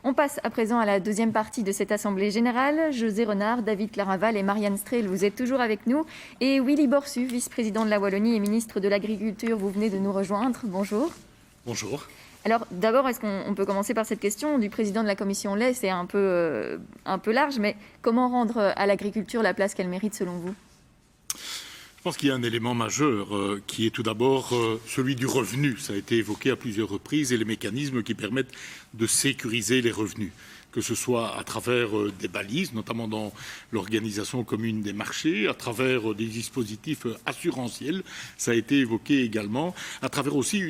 On passe à présent à la deuxième partie de cette Assemblée générale. José Renard, David Clarinval et Marianne Strel, vous êtes toujours avec nous. Et Willy Borsu, vice-président de la Wallonie et ministre de l'Agriculture, vous venez de nous rejoindre. Bonjour. Bonjour. Alors d'abord, est-ce qu'on peut commencer par cette question du président de la commission lait? C'est un peu large, mais comment rendre à l'agriculture la place qu'elle mérite selon vous? Je pense qu'il y a un élément majeur qui est tout d'abord celui du revenu. Ça a été évoqué à plusieurs reprises et les mécanismes qui permettent de sécuriser les revenus, que ce soit à travers des balises, notamment dans l'organisation commune des marchés, à travers des dispositifs assurantiels, ça a été évoqué également, à travers aussi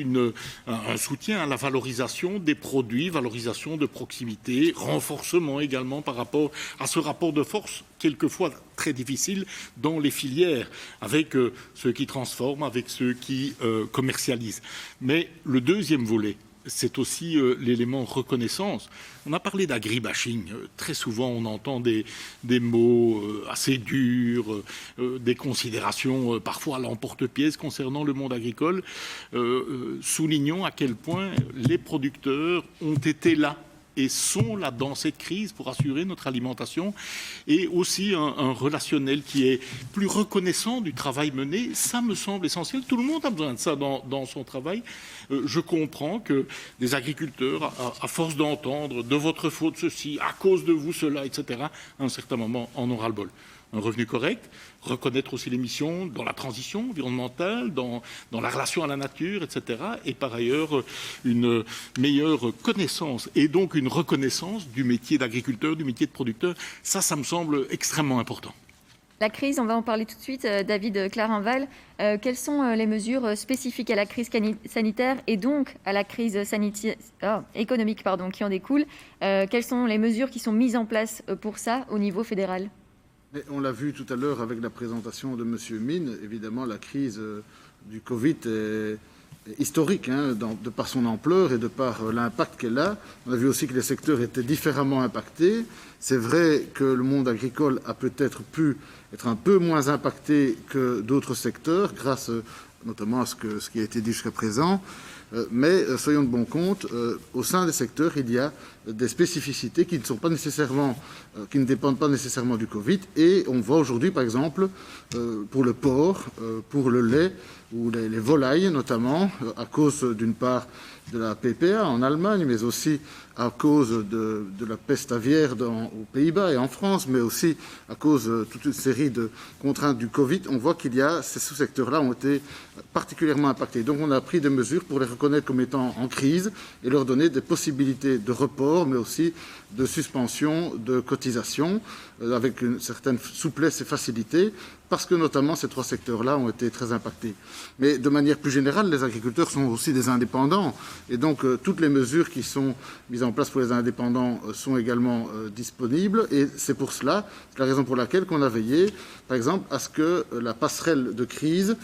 un soutien à la valorisation des produits, valorisation de proximité, renforcement également par rapport à ce rapport de force, quelquefois très difficile dans les filières, avec ceux qui transforment, avec ceux qui commercialisent. Mais le deuxième volet, c'est aussi l'élément reconnaissance. On a parlé d'agribashing. Très souvent, on entend des mots assez durs, des considérations parfois à l'emporte-pièce concernant le monde agricole. Soulignons à quel point les producteurs ont été là et sont là dans cette crise pour assurer notre alimentation, et aussi un relationnel qui est plus reconnaissant du travail mené. Ça me semble essentiel. Tout le monde a besoin de ça dans son travail. Je comprends que des agriculteurs, à force d'entendre de votre faute ceci, à cause de vous cela, etc., à un certain moment en aura le bol. Un revenu correct, reconnaître aussi les missions dans la transition environnementale, dans la relation à la nature, etc. Et par ailleurs, une meilleure connaissance et donc une reconnaissance du métier d'agriculteur, du métier de producteur. Ça me semble extrêmement important. La crise, on va en parler tout de suite. David Clarinval, quelles sont les mesures spécifiques à la crise sanitaire et donc à la crise économique qui en découlent? Quelles sont les mesures qui sont mises en place pour ça au niveau fédéral? Mais on l'a vu tout à l'heure avec la présentation de M. Mine. Évidemment, la crise du Covid est historique, de par son ampleur et de par l'impact qu'elle a. On a vu aussi que les secteurs étaient différemment impactés. C'est vrai que le monde agricole a peut-être pu être un peu moins impacté que d'autres secteurs, grâce notamment à ce qui a été dit jusqu'à présent. Mais soyons de bon compte, au sein des secteurs, il y a des spécificités qui ne dépendent pas nécessairement du Covid. Et on voit aujourd'hui, par exemple, pour le porc, pour le lait ou les volailles notamment, à cause d'une part de la PPA en Allemagne, mais aussi à cause de la peste aviaire aux Pays-Bas et en France, mais aussi à cause de toute une série de contraintes du Covid, on voit qu'il y a ces sous-secteurs-là ont été particulièrement impactés. Donc on a pris des mesures pour les reconnaître comme étant en crise et leur donner des possibilités de report, mais aussi de suspension de cotisation, avec une certaine souplesse et facilité, parce que notamment ces trois secteurs-là ont été très impactés. Mais de manière plus générale, les agriculteurs sont aussi des indépendants, et donc toutes les mesures qui sont mises en place pour les indépendants sont également disponibles, et c'est pour cela, c'est la raison pour laquelle on a veillé, par exemple, à ce que la passerelle de crise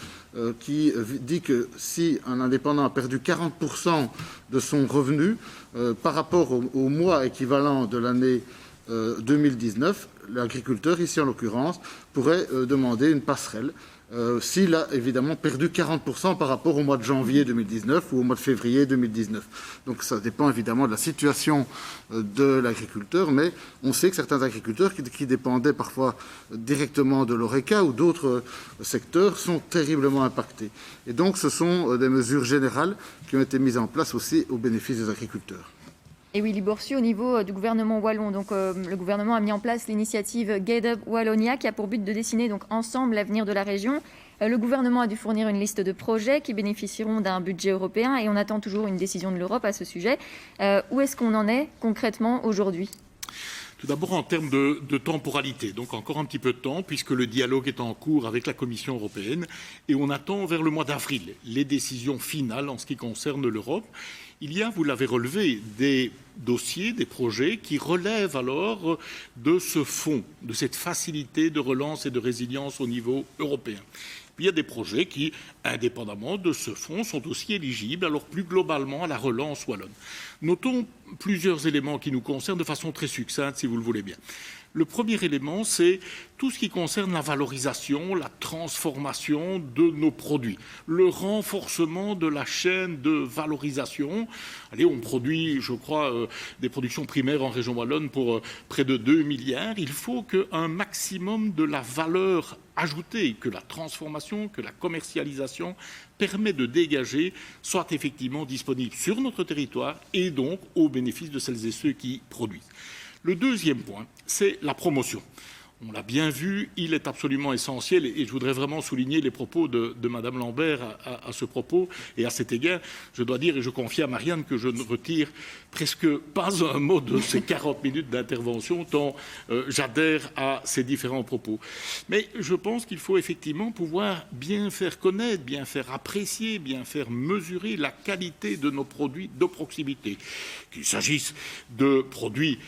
qui dit que si un indépendant a perdu 40% de son revenu par rapport au mois équivalent de l'année 2019, l'agriculteur, ici en l'occurrence, pourrait demander une passerelle s'il a évidemment perdu 40% par rapport au mois de janvier 2019 ou au mois de février 2019. Donc ça dépend évidemment de la situation de l'agriculteur, mais on sait que certains agriculteurs qui dépendaient parfois directement de l'ORECA ou d'autres secteurs sont terriblement impactés. Et donc ce sont des mesures générales qui ont été mises en place aussi au bénéfice des agriculteurs. Et Willy Borsu, au niveau du gouvernement wallon, donc le gouvernement a mis en place l'initiative Get Up Wallonia qui a pour but de dessiner donc ensemble l'avenir de la région. Le gouvernement a dû fournir une liste de projets qui bénéficieront d'un budget européen et on attend toujours une décision de l'Europe à ce sujet. Où est-ce qu'on en est concrètement aujourd'hui ? Tout d'abord en termes de temporalité, donc encore un petit peu de temps puisque le dialogue est en cours avec la Commission européenne et on attend vers le mois d'avril les décisions finales en ce qui concerne l'Europe. Il y a, vous l'avez relevé, des dossiers, des projets qui relèvent alors de ce fonds, de cette facilité de relance et de résilience au niveau européen. Puis il y a des projets qui, indépendamment de ce fonds, sont aussi éligibles, alors plus globalement, à la relance wallonne. Notons plusieurs éléments qui nous concernent de façon très succincte, si vous le voulez bien. Le premier élément, c'est tout ce qui concerne la valorisation, la transformation de nos produits, le renforcement de la chaîne de valorisation. Allez, on produit, je crois, des productions primaires en région wallonne pour près de 2 milliards. Il faut qu'un maximum de la valeur ajoutée, que la transformation, que la commercialisation permet de dégager, soit effectivement disponible sur notre territoire et donc au bénéfice de celles et ceux qui produisent. Le deuxième point, c'est la promotion. On l'a bien vu, il est absolument essentiel, et je voudrais vraiment souligner les propos de Mme Lambert à ce propos, et à cet égard, je dois dire, et je confie à Marianne, que je ne retire presque pas un mot de ces 40 minutes d'intervention, tant j'adhère à ces différents propos. Mais je pense qu'il faut effectivement pouvoir bien faire connaître, bien faire apprécier, bien faire mesurer la qualité de nos produits de proximité. Qu'il s'agisse de produits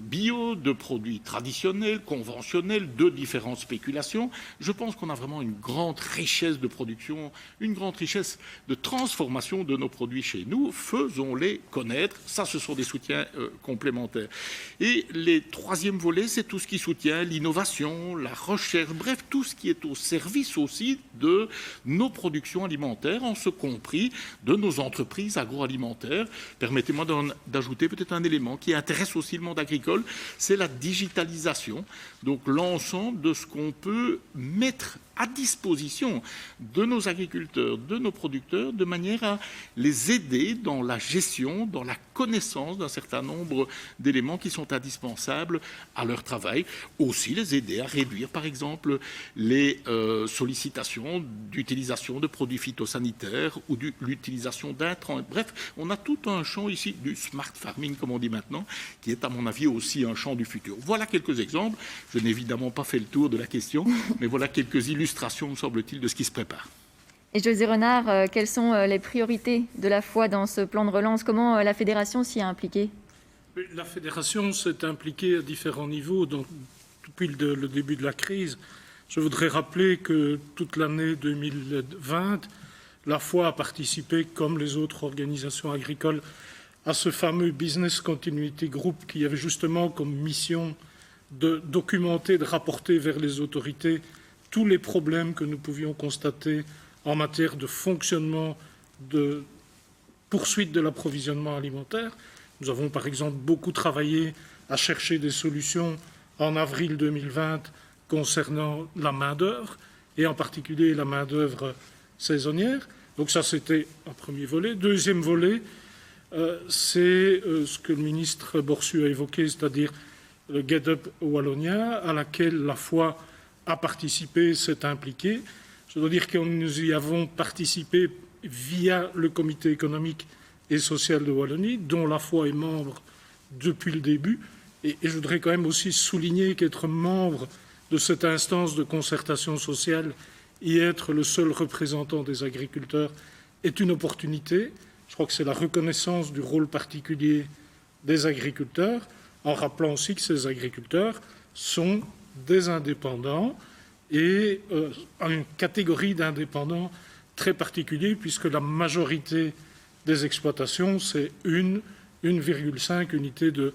bio, de produits traditionnels, conventionnels, de différentes spéculations. Je pense qu'on a vraiment une grande richesse de production, une grande richesse de transformation de nos produits chez nous. Faisons-les connaître. Ça, ce sont des soutiens complémentaires. Et le troisième volet, c'est tout ce qui soutient l'innovation, la recherche, bref, tout ce qui est au service aussi de nos productions alimentaires, en ce compris de nos entreprises agroalimentaires. Permettez-moi d'ajouter peut-être un élément qui intéresse aussi le monde agricole, c'est la digitalisation. Donc l'ensemble de ce qu'on peut mettre à disposition de nos agriculteurs, de nos producteurs, de manière à les aider dans la gestion, dans la connaissance d'un certain nombre d'éléments qui sont indispensables à leur travail. Aussi les aider à réduire, par exemple, les sollicitations d'utilisation de produits phytosanitaires ou l'utilisation d'intrants. Bref, on a tout un champ ici du smart farming, comme on dit maintenant, qui est à mon avis aussi un champ du futur. Voilà quelques exemples. Je n'ai évidemment pas fait le tour de la question, mais voilà quelques illustrations, me semble-t-il, de ce qui se prépare. Et José Renard, quelles sont les priorités de la foi dans ce plan de relance? Comment la Fédération s'y est impliquée? La Fédération s'est impliquée à différents niveaux depuis le début de la crise. Je voudrais rappeler que toute l'année 2020, la foi a participé, comme les autres organisations agricoles, à ce fameux Business Continuity Group qui avait justement comme mission de documenter, de rapporter vers les autorités tous les problèmes que nous pouvions constater en matière de fonctionnement, de poursuite de l'approvisionnement alimentaire. Nous avons par exemple beaucoup travaillé à chercher des solutions en avril 2020 concernant la main-d'œuvre, et en particulier la main-d'œuvre saisonnière. Donc ça, c'était un premier volet. Deuxième volet, c'est ce que le ministre Borsu a évoqué, c'est-à-dire le Get Up Wallonia, à laquelle la foi a participé, s'est impliquée. Je dois dire que nous y avons participé via le comité économique et social de Wallonie, dont la foi est membre depuis le début. Et je voudrais quand même aussi souligner qu'être membre de cette instance de concertation sociale et être le seul représentant des agriculteurs est une opportunité. Je crois que c'est la reconnaissance du rôle particulier des agriculteurs, en rappelant aussi que ces agriculteurs sont des indépendants et une catégorie d'indépendants très particulier, puisque la majorité des exploitations, c'est 1,5 unité de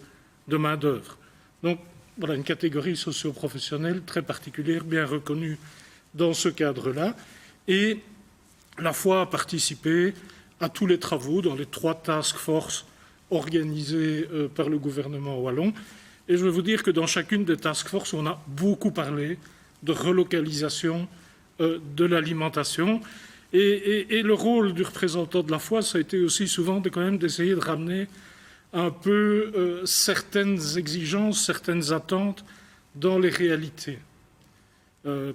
main-d'œuvre. Donc, voilà une catégorie socio-professionnelle très particulière, bien reconnue dans ce cadre-là. Et la foi a participé à tous les travaux dans les 3 task forces organisées par le gouvernement wallon. Et je veux vous dire que dans chacune des task forces, on a beaucoup parlé de relocalisation de l'alimentation. Et le rôle du représentant de la foi, ça a été aussi souvent d'essayer de ramener un peu certaines exigences, certaines attentes dans les réalités.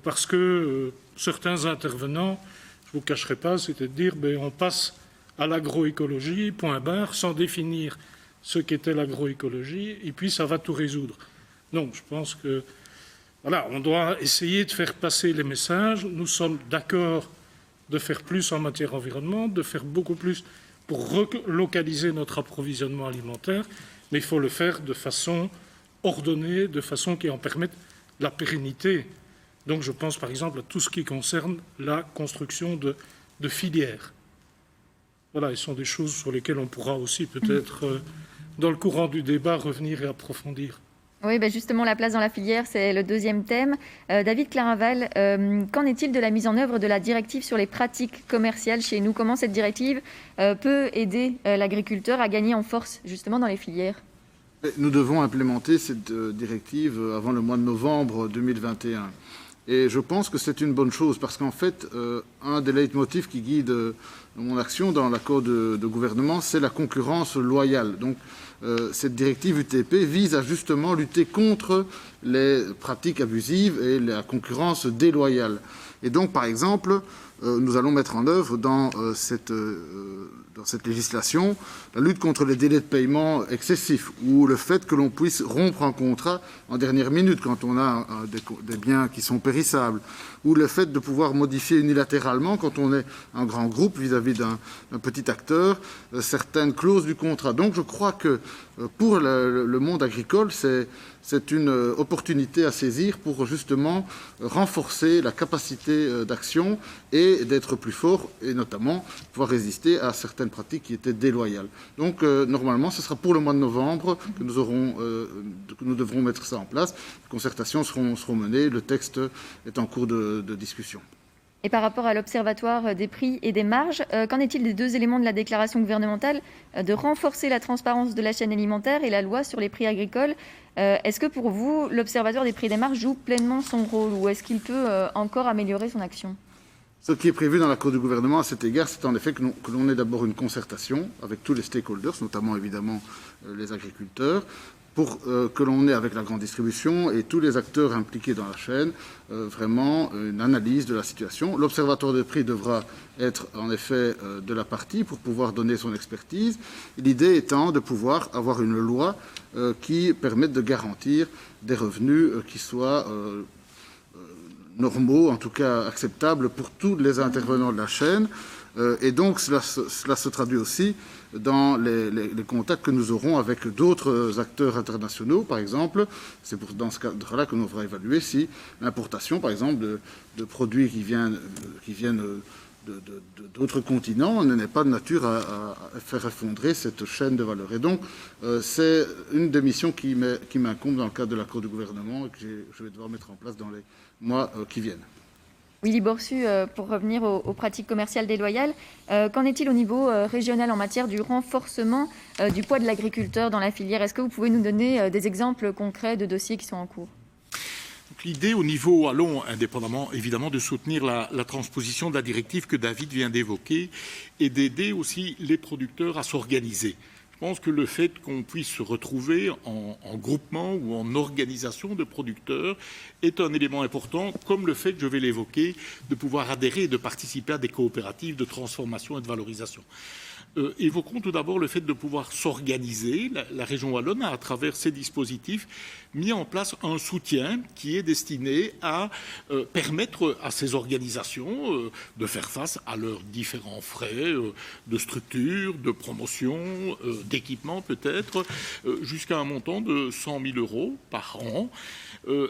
Parce que certains intervenants, je ne vous cacherai pas, c'était de dire on passe à l'agroécologie, point barre, sans définir ce qu'était l'agroécologie, et puis ça va tout résoudre. Donc je pense que voilà, on doit essayer de faire passer les messages. Nous sommes d'accord de faire plus en matière environnement, de faire beaucoup plus pour relocaliser notre approvisionnement alimentaire, mais il faut le faire de façon ordonnée, de façon qui en permette la pérennité Donc je pense par exemple à tout ce qui concerne la construction de filières. Voilà, ce sont des choses sur lesquelles on pourra aussi peut-être, dans le courant du débat, revenir et approfondir. Oui, justement, la place dans la filière, c'est le deuxième thème. David Clarinval, qu'en est-il de la mise en œuvre de la directive sur les pratiques commerciales chez nous? Comment cette directive peut aider l'agriculteur à gagner en force, justement, dans les filières? Nous devons implémenter cette directive avant le mois de novembre 2021. Et je pense que c'est une bonne chose parce qu'en fait, un des leitmotifs qui guide mon action dans l'accord de gouvernement, c'est la concurrence loyale. Donc, cette directive UTP vise à justement lutter contre les pratiques abusives et la concurrence déloyale. Et donc, par exemple, nous allons mettre en œuvre dans cette législation la lutte contre les délais de paiement excessifs ou le fait que l'on puisse rompre un contrat en dernière minute quand on a des biens qui sont périssables, ou le fait de pouvoir modifier unilatéralement quand on est un grand groupe vis-à-vis d'un petit acteur certaines clauses du contrat. Donc je crois que pour le monde agricole, c'est une opportunité à saisir pour justement renforcer la capacité d'action et d'être plus fort, et notamment pouvoir résister à certaines pratiques qui étaient déloyales. Donc normalement, ce sera pour le mois de novembre que nous devrons mettre ça en place. Les concertations seront menées, le texte est en cours de discussion. Et par rapport à l'Observatoire des prix et des marges, qu'en est-il des deux éléments de la déclaration gouvernementale de renforcer la transparence de la chaîne alimentaire et la loi sur les prix agricoles? Est-ce que pour vous, l'Observatoire des prix et des marges joue pleinement son rôle ou est-ce qu'il peut encore améliorer son action? Ce qui est prévu dans l'accord du gouvernement à cet égard, c'est en effet que l'on ait d'abord une concertation avec tous les stakeholders, notamment évidemment les agriculteurs, pour que l'on ait avec la grande distribution et tous les acteurs impliqués dans la chaîne vraiment une analyse de la situation. L'Observatoire des prix devra être en effet de la partie pour pouvoir donner son expertise. L'idée étant de pouvoir avoir une loi qui permette de garantir des revenus qui soient normaux, en tout cas acceptables pour tous les intervenants de la chaîne. Et donc cela se traduit aussi dans les contacts que nous aurons avec d'autres acteurs internationaux, par exemple. C'est dans ce cadre-là que nous devrons évaluer si l'importation, par exemple, de produits qui viennent d'autres continents n'est pas de nature à faire effondrer cette chaîne de valeur. Et donc, c'est une des missions qui m'incombe dans le cadre de l'accord du gouvernement et que je vais devoir mettre en place dans les mois qui viennent. Willy Borsu, pour revenir aux pratiques commerciales déloyales, qu'en est-il au niveau régional en matière du renforcement du poids de l'agriculteur dans la filière? Est-ce que vous pouvez nous donner des exemples concrets de dossiers qui sont en cours? L'idée au niveau wallon, indépendamment évidemment de soutenir la transposition de la directive que David vient d'évoquer, et d'aider aussi les producteurs à s'organiser. Je pense que le fait qu'on puisse se retrouver en groupement ou en organisation de producteurs est un élément important, comme le fait, je vais l'évoquer, de pouvoir adhérer et de participer à des coopératives de transformation et de valorisation. Évoquons tout d'abord le fait de pouvoir s'organiser. La région wallonne a, à travers ces dispositifs, mis en place un soutien qui est destiné à permettre à ces organisations de faire face à leurs différents frais de structure, de promotion, d'équipement peut-être, jusqu'à un montant de 100 000 € par an.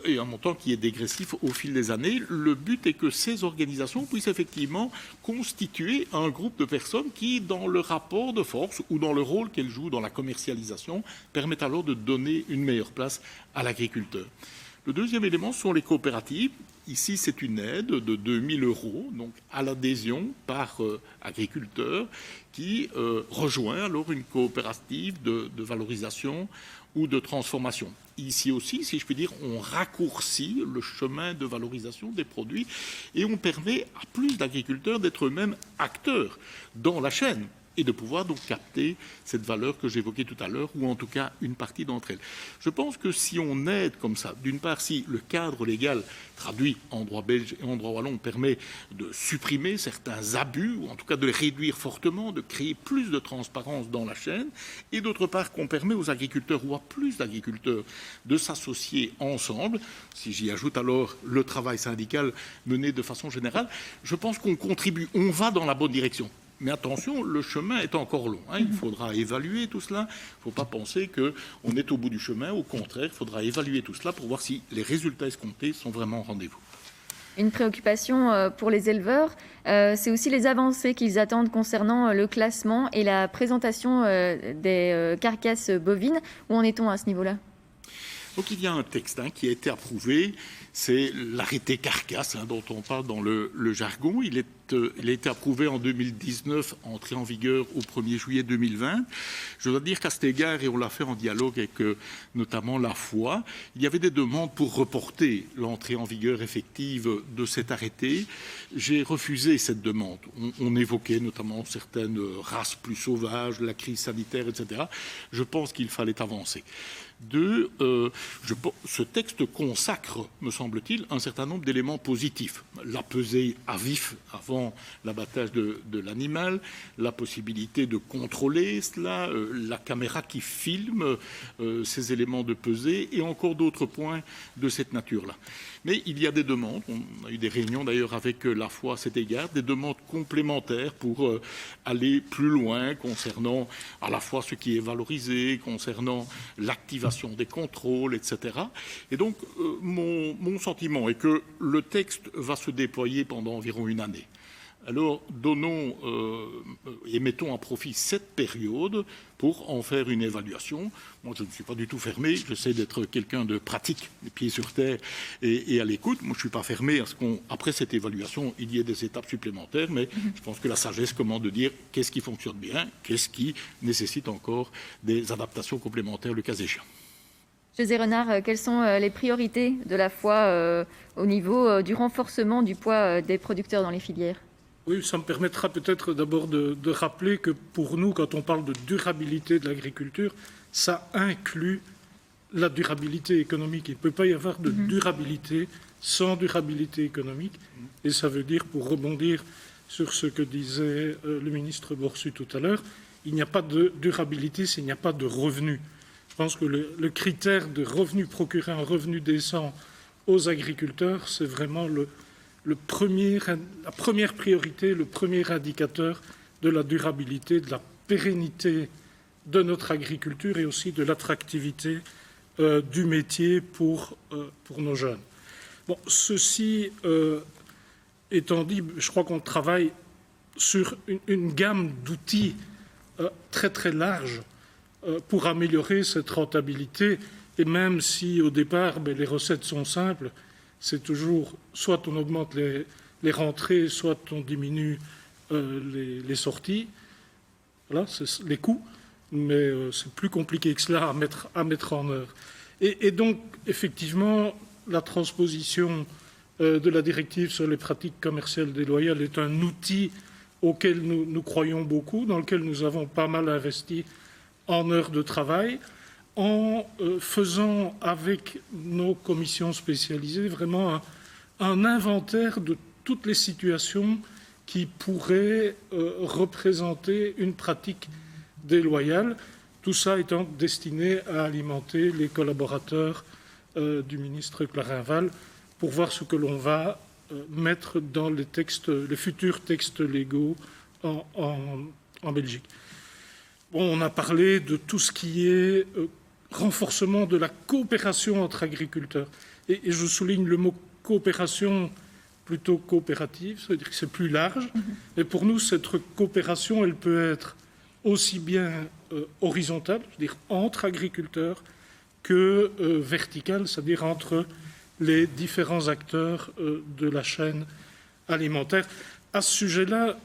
Et un montant qui est dégressif au fil des années. Le but est que ces organisations puissent effectivement constituer un groupe de personnes qui, dans le rapport de force ou dans le rôle qu'elles jouent dans la commercialisation, permettent alors de donner une meilleure place à l'agriculteur. Le deuxième élément sont les coopératives. Ici, c'est une aide de 2 000 € donc à l'adhésion par agriculteur qui rejoint alors une coopérative de valorisation ou de transformation. Ici aussi, si je puis dire, on raccourcit le chemin de valorisation des produits et on permet à plus d'agriculteurs d'être eux-mêmes acteurs dans la chaîne et de pouvoir donc capter cette valeur que j'évoquais tout à l'heure, ou en tout cas une partie d'entre elles. Je pense que si on aide comme ça, d'une part, si le cadre légal traduit en droit belge et en droit wallon permet de supprimer certains abus, ou en tout cas de les réduire fortement, de créer plus de transparence dans la chaîne, et d'autre part qu'on permet aux agriculteurs ou à plus d'agriculteurs de s'associer ensemble, si j'y ajoute alors le travail syndical mené de façon générale, je pense qu'on contribue, on va dans la bonne direction. Mais attention, le chemin est encore long. Il faudra évaluer tout cela. Il ne faut pas penser qu'on est au bout du chemin. Au contraire, il faudra évaluer tout cela pour voir si les résultats escomptés sont vraiment au rendez-vous. Une préoccupation pour les éleveurs, c'est aussi les avancées qu'ils attendent concernant le classement et la présentation des carcasses bovines. Où en est-on à ce niveau-là ? Donc il y a un texte qui a été approuvé, c'est l'arrêté carcasse dont on parle dans le jargon. Il a été approuvé en 2019, entré en vigueur au 1er juillet 2020. Je dois dire qu'à cet égard, et on l'a fait en dialogue avec notamment la FOI, il y avait des demandes pour reporter l'entrée en vigueur effective de cet arrêté. J'ai refusé cette demande. On évoquait notamment certaines races plus sauvages, la crise sanitaire, etc. Je pense qu'il fallait avancer. Ce texte consacre, me semble-t-il, un certain nombre d'éléments positifs. La pesée à vif avant l'abattage de l'animal, la possibilité de contrôler cela, la caméra qui filme ces éléments de pesée et encore d'autres points de cette nature-là. Mais il y a des demandes, on a eu des réunions d'ailleurs avec la FOI à cet égard, des demandes complémentaires pour aller plus loin concernant à la fois ce qui est valorisé, concernant l'activation des contrôles, etc. Et donc, mon sentiment est que le texte va se déployer pendant environ une année. Alors, donnons et mettons à profit cette période pour en faire une évaluation. Moi, je ne suis pas du tout fermé. J'essaie d'être quelqu'un de pratique, les pieds sur terre et à l'écoute. Moi, je ne suis pas fermé à ce qu'après cette évaluation, il y ait des étapes supplémentaires. Mais je pense que la sagesse commande de dire qu'est-ce qui fonctionne bien, qu'est-ce qui nécessite encore des adaptations complémentaires, le cas échéant. José Renard, quelles sont les priorités de la FOI au niveau du renforcement du poids des producteurs dans les filières ? Oui, ça me permettra peut-être d'abord de rappeler que pour nous, quand on parle de durabilité de l'agriculture, ça inclut la durabilité économique. Il ne peut pas y avoir de durabilité sans durabilité économique. Et ça veut dire, pour rebondir sur ce que disait le ministre Borsu tout à l'heure, il n'y a pas de durabilité s'il n'y a pas de revenus. Je pense que le critère de revenu, procurer un revenu décent aux agriculteurs, c'est vraiment la première priorité, le premier indicateur de la durabilité, de la pérennité de notre agriculture et aussi de l'attractivité du métier pour nos jeunes. Bon, ceci étant dit, je crois qu'on travaille sur une gamme d'outils très très large pour améliorer cette rentabilité. Et même si au départ les recettes sont simples, c'est toujours soit on augmente les rentrées, soit on diminue les sorties. Voilà, c'est les coûts, mais c'est plus compliqué que cela à mettre en œuvre. Et donc, effectivement, la transposition de la directive sur les pratiques commerciales déloyales est un outil auquel nous croyons beaucoup, dans lequel nous avons pas mal investi en heures de travail, en faisant avec nos commissions spécialisées vraiment un inventaire de toutes les situations qui pourraient représenter une pratique déloyale, tout ça étant destiné à alimenter les collaborateurs du ministre Clarinval pour voir ce que l'on va mettre dans les futurs textes légaux en Belgique. Bon, on a parlé de tout ce qui est renforcement de la coopération entre agriculteurs. Et je souligne le mot coopération plutôt coopérative, ça veut dire que c'est plus large. Mais pour nous, cette coopération, elle peut être aussi bien horizontale, c'est-à-dire entre agriculteurs, que verticale, c'est-à-dire entre les différents acteurs de la chaîne alimentaire. À ce sujet-là,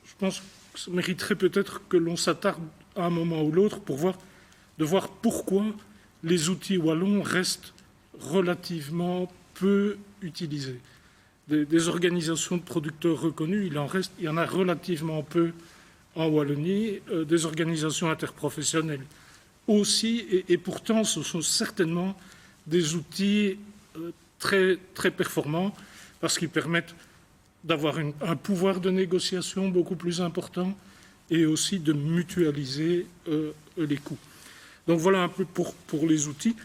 je pense que ça mériterait peut-être que l'on s'attarde à un moment ou l'autre de voir pourquoi les outils wallons restent relativement peu utilisés. Des organisations de producteurs reconnues, il y en a relativement peu en Wallonie, des organisations interprofessionnelles aussi, et pourtant ce sont certainement des outils très, très performants parce qu'ils permettent d'avoir un pouvoir de négociation beaucoup plus important et aussi de mutualiser les coûts. Donc voilà un peu pour les outils.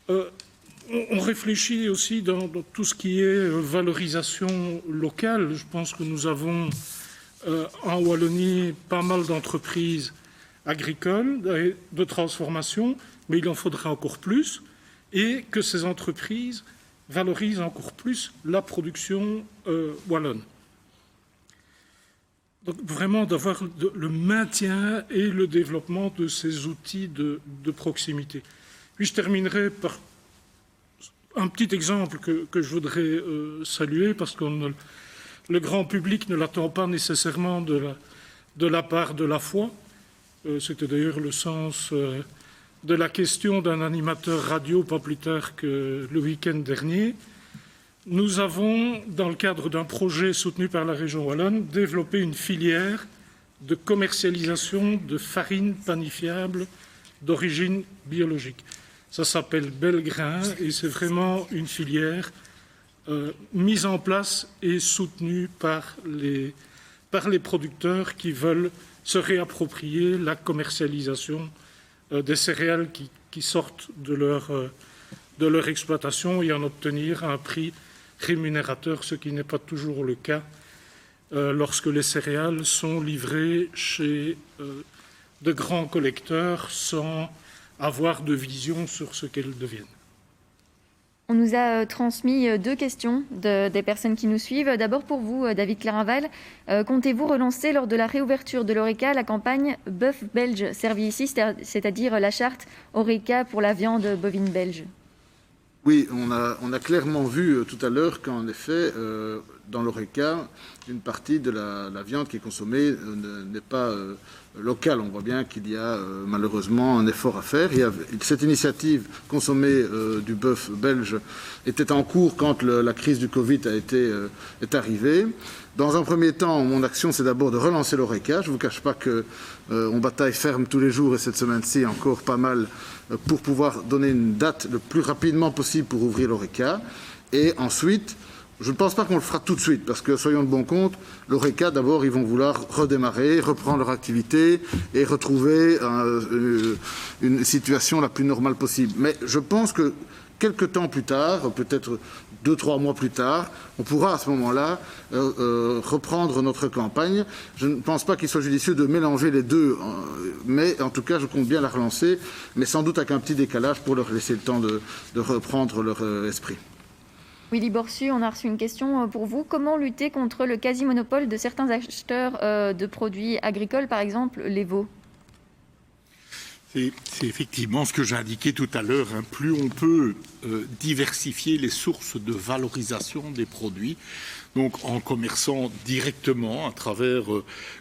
On réfléchit aussi dans tout ce qui est valorisation locale. Je pense que nous avons en Wallonie pas mal d'entreprises agricoles de transformation, mais il en faudrait encore plus, et que ces entreprises valorise encore plus la production wallonne. Donc vraiment d'avoir le maintien et le développement de ces outils de proximité. Puis je terminerai par un petit exemple que je voudrais saluer, parce que le grand public ne l'attend pas nécessairement de la part de la foi. C'était d'ailleurs le sens de la question d'un animateur radio pas plus tard que le week-end dernier. Nous avons, dans le cadre d'un projet soutenu par la région wallonne, développé une filière de commercialisation de farine panifiable d'origine biologique. Ça s'appelle Belgrain et c'est vraiment une filière mise en place et soutenue par les producteurs qui veulent se réapproprier la commercialisation des céréales qui sortent de leur exploitation et en obtenir un prix rémunérateur, ce qui n'est pas toujours le cas lorsque les céréales sont livrées chez de grands collecteurs sans avoir de vision sur ce qu'elles deviennent. On nous a transmis 2 questions des personnes qui nous suivent. D'abord pour vous, David Clarinval, comptez-vous relancer lors de la réouverture de l'Horeca la campagne bœuf belge servie ici, c'est-à-dire la charte Horeca pour la viande bovine belge? Oui, on a clairement vu tout à l'heure qu'en effet, dans l'Horeca, une partie de la viande qui est consommée n'est pas locale. On voit bien qu'il y a malheureusement un effort à faire. Cette initiative consommer du bœuf belge était en cours quand la crise du Covid est arrivée. Dans un premier temps, mon action, c'est d'abord de relancer l'Horeca. Je ne vous cache pas qu'on bataille ferme tous les jours et cette semaine-ci encore pas mal pour pouvoir donner une date le plus rapidement possible pour ouvrir l'Horeca. Et ensuite, je ne pense pas qu'on le fera tout de suite, parce que, soyons de bon compte, l'Horeca, d'abord, ils vont vouloir redémarrer, reprendre leur activité et retrouver une situation la plus normale possible. Mais je pense que quelques temps plus tard, peut-être 2-3 mois plus tard, on pourra à ce moment-là reprendre notre campagne. Je ne pense pas qu'il soit judicieux de mélanger les deux, mais en tout cas, je compte bien la relancer, mais sans doute avec un petit décalage pour leur laisser le temps de reprendre leur esprit. Willy Borsu, on a reçu une question pour vous. Comment lutter contre le quasi-monopole de certains acheteurs de produits agricoles, par exemple les veaux? C'est effectivement ce que j'ai indiqué tout à l'heure. Plus on peut diversifier les sources de valorisation des produits, donc en commerçant directement à travers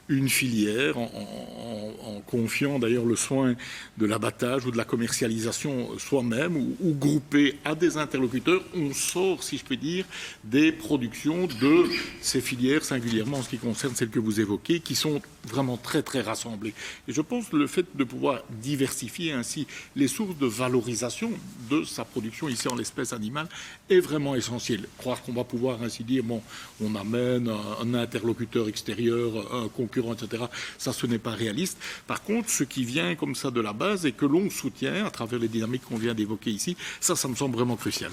une filière, en confiant d'ailleurs le soin de l'abattage ou de la commercialisation soi-même ou groupé à des interlocuteurs, on sort, si je puis dire, des productions de ces filières, singulièrement en ce qui concerne celles que vous évoquez, qui sont vraiment très très rassemblées. Et je pense que le fait de pouvoir diversifier ainsi les sources de valorisation de sa production, ici en l'espèce animale, est vraiment essentiel. Croire qu'on va pouvoir ainsi dire, bon, on amène un interlocuteur extérieur, un concurrent, etc. Ça, ce n'est pas réaliste. Par contre, ce qui vient comme ça de la base et que l'on soutient à travers les dynamiques qu'on vient d'évoquer ici, ça me semble vraiment crucial.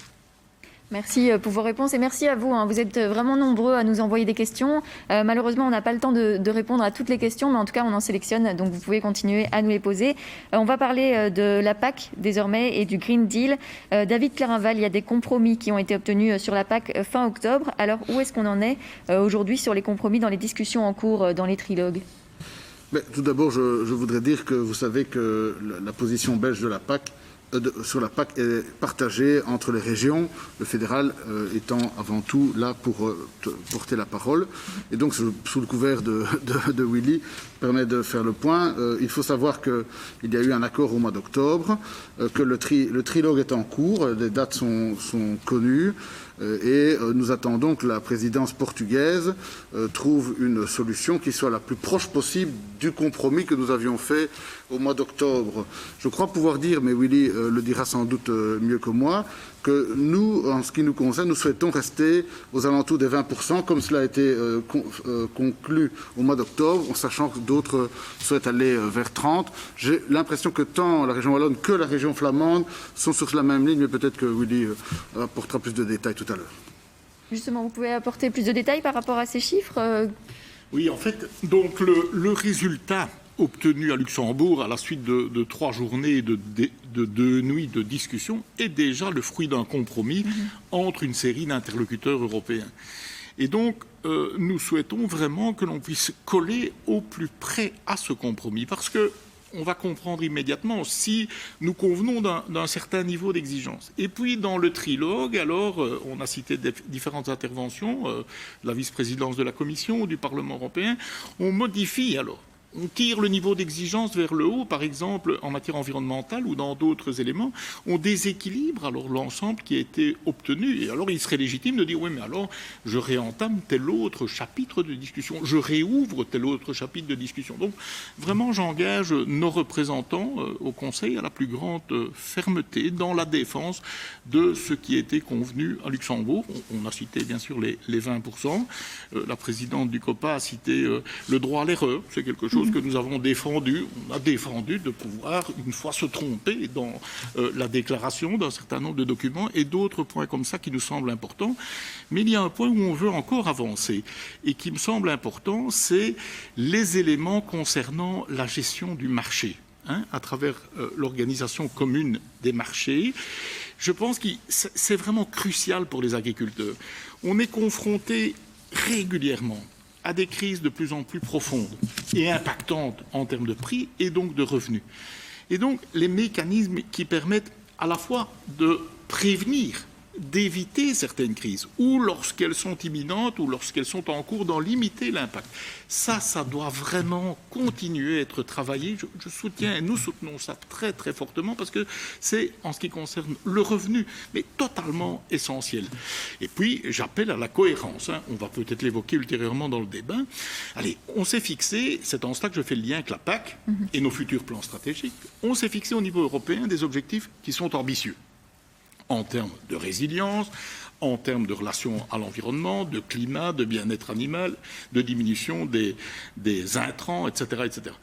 Merci pour vos réponses et merci à vous. Vous êtes vraiment nombreux à nous envoyer des questions. Malheureusement, on n'a pas le temps de répondre à toutes les questions, mais en tout cas, on en sélectionne, donc vous pouvez continuer à nous les poser. On va parler de la PAC désormais et du Green Deal. David Clarinval, il y a des compromis qui ont été obtenus sur la PAC fin octobre. Alors, où est-ce qu'on en est aujourd'hui sur les compromis dans les discussions en cours dans les trilogues? Mais tout d'abord, je voudrais dire que vous savez que la position belge de la PAC sur la PAC est partagée entre les régions, le fédéral étant avant tout là pour porter la parole. Et donc, sous le couvert de Willy, permet de faire le point. Il faut savoir qu'il y a eu un accord au mois d'octobre, que le trilogue est en cours, les dates sont connues. Et nous attendons que la présidence portugaise trouve une solution qui soit la plus proche possible du compromis que nous avions fait au mois d'octobre. Je crois pouvoir dire, mais Willy le dira sans doute mieux que moi, que nous, en ce qui nous concerne, nous souhaitons rester aux alentours des 20%, comme cela a été conclu au mois d'octobre, en sachant que d'autres souhaitent aller vers 30%. J'ai l'impression que tant la région wallonne que la région flamande sont sur la même ligne, mais peut-être que Willy apportera plus de détails tout à l'heure. Justement, vous pouvez apporter plus de détails par rapport à ces chiffres? Oui, en fait, donc le résultat obtenu à Luxembourg à la suite de 3 journées et de 2 nuits de discussion est déjà le fruit d'un compromis entre une série d'interlocuteurs européens. Et donc, nous souhaitons vraiment que l'on puisse coller au plus près à ce compromis, parce que on va comprendre immédiatement si nous convenons d'un certain niveau d'exigence. Et puis, dans le trilogue, alors, on a cité différentes interventions, la vice-présidence de la Commission, du Parlement européen, on modifie alors. On tire le niveau d'exigence vers le haut, par exemple en matière environnementale ou dans d'autres éléments. On déséquilibre alors l'ensemble qui a été obtenu. Et alors il serait légitime de dire oui, mais alors je réentame tel autre chapitre de discussion, je réouvre tel autre chapitre de discussion. Donc vraiment, j'engage nos représentants au Conseil à la plus grande fermeté dans la défense de ce qui a été convenu à Luxembourg. On a cité bien sûr les 20%. La présidente du COPA a cité le droit à l'erreur. C'est quelque chose que nous avons défendu. On a défendu de pouvoir, une fois, se tromper dans la déclaration d'un certain nombre de documents et d'autres points comme ça qui nous semblent importants. Mais il y a un point où on veut encore avancer et qui me semble important, c'est les éléments concernant la gestion du marché, à travers l'organisation commune des marchés. Je pense que c'est vraiment crucial pour les agriculteurs. On est confronté régulièrement à des crises de plus en plus profondes et impactantes en termes de prix et donc de revenus. Et donc, les mécanismes qui permettent à la fois de prévenir, d'éviter certaines crises, ou lorsqu'elles sont imminentes, ou lorsqu'elles sont en cours, d'en limiter l'impact. Ça doit vraiment continuer à être travaillé. Je soutiens, et nous soutenons ça très très fortement, parce que c'est, en ce qui concerne le revenu, mais totalement essentiel. Et puis, j'appelle à la cohérence. On va peut-être l'évoquer ultérieurement dans le débat. Allez, on s'est fixé, c'est en cela que je fais le lien avec la PAC et nos futurs plans stratégiques, on s'est fixé au niveau européen des objectifs qui sont ambitieux, en termes de résilience, en termes de relations à l'environnement, de climat, de bien-être animal, de diminution des intrants, etc., etc.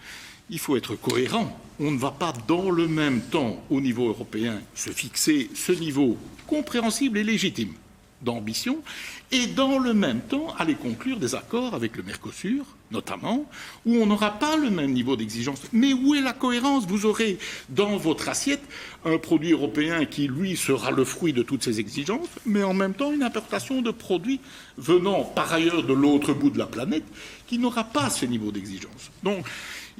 Il faut être cohérent. On ne va pas dans le même temps, au niveau européen, se fixer ce niveau compréhensible et légitime d'ambition, et dans le même temps aller conclure des accords avec le Mercosur, notamment, où on n'aura pas le même niveau d'exigence. Mais où est la cohérence? Vous aurez dans votre assiette un produit européen qui, lui, sera le fruit de toutes ces exigences, mais en même temps une importation de produits venant par ailleurs de l'autre bout de la planète qui n'aura pas ce niveau d'exigence. Donc,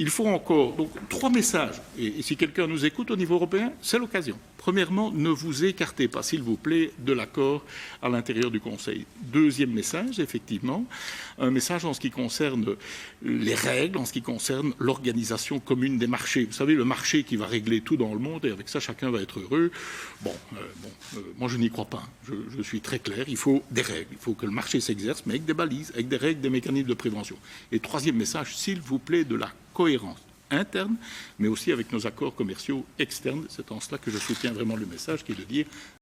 il faut encore 3 messages. Et si quelqu'un nous écoute au niveau européen, c'est l'occasion. Premièrement, ne vous écartez pas, s'il vous plaît, de l'accord à l'intérieur du Conseil. Deuxième message, effectivement, un message en ce qui concerne les règles, en ce qui concerne l'organisation commune des marchés. Vous savez, le marché qui va régler tout dans le monde, et avec ça, chacun va être heureux. Moi, je n'y crois pas. Je suis très clair. Il faut des règles. Il faut que le marché s'exerce, mais avec des balises, avec des règles, des mécanismes de prévention. Et troisième message, s'il vous plaît, de la cohérence interne, mais aussi avec nos accords commerciaux externes. C'est en cela que je soutiens vraiment le message qui est de dire